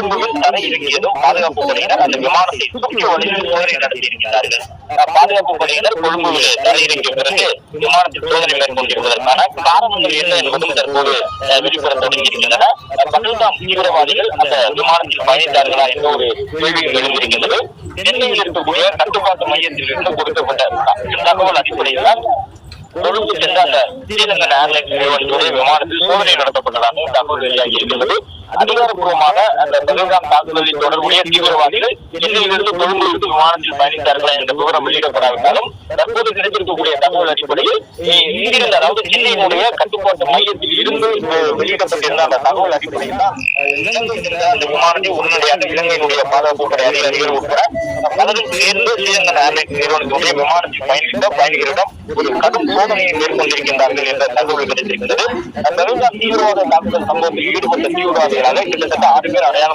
கொழும்புவில் தரை இறங்கியதும் பாதுகாப்பு படையினர் அந்த விமானத்தை சுற்றி வழியில் சோதனை நடத்தியிருக்கிறார்கள். பாதுகாப்பு படையினர் கொழும்புவில் தரை இறங்கிய பிறகு விமானத்தில் சோதனை மேற்கொண்டிருப்பதற்கான காரணங்கள் என்ன என்பதும் தற்போது வெளிப்பட தொடங்கியிருக்கின்றன. பகல்காம் தீவிரவாதிகள் அந்த விமானத்தில் பயணித்தார்களா என்ற ஒரு கேள்விகள் எழுந்திருக்கின்றது. சென்னையில் இருக்கக்கூடிய கட்டுப்பாட்டு மையத்தில் இருந்து கொடுக்கப்பட்ட தகவல் அடிப்படையில் தான் கொழும்பு சென்ற அந்த ஸ்ரீலங்கன் ஏர்லைன்ஸ் நிறுவனத்துடைய விமானத்தில் சோதனை நடத்தப்பட்டதாக தகவல் வெளியாகி இருக்கின்றது. அதிகாரப்பூர்வமாக அந்த பகல்காம் தாக்குதலில் தொடர்புடைய தீவிரவாதிகள் சென்னையிலிருந்து கொழும்புக்கு விமானத்தில் பயணித்தார்களா என்ற விவரம் வெளியிடப்படாவிட்டாலும் தற்போது கிடைத்திருக்கக்கூடிய தகவல் அடிப்படையில் இங்கிருந்து, அதாவது சென்னையினுடைய கட்டுப்பாட்டு மையத்தில் இருந்து வெளியிடப்பட்டிருந்த அந்த தகவல் அடிப்படையில் தான் இலங்கை சென்ற அந்த விமானத்தை உடனடியாக இலங்கையினுடைய பாதுகாப்பு படை அதிகாரிகள் உட்பட பலரும் சேர்ந்து ஸ்ரீலங்கன் ஏர்லைன்ஸ் நிறுவனத்துடைய விமானத்தில் பயணித்த பயணிகளிடம் ஒரு கடும் சோதனையை மேற்கொண்டிருக்கின்றார்கள் என்ற தகவல் கிடைத்திருக்கிறது. பகல்காம் தீவிரவாத தாக்குதல் சம்பவத்தில் ஈடுபட்ட தீவிரவாதிகளாக கிட்டத்தட்ட 6 பேர் அடையாளம்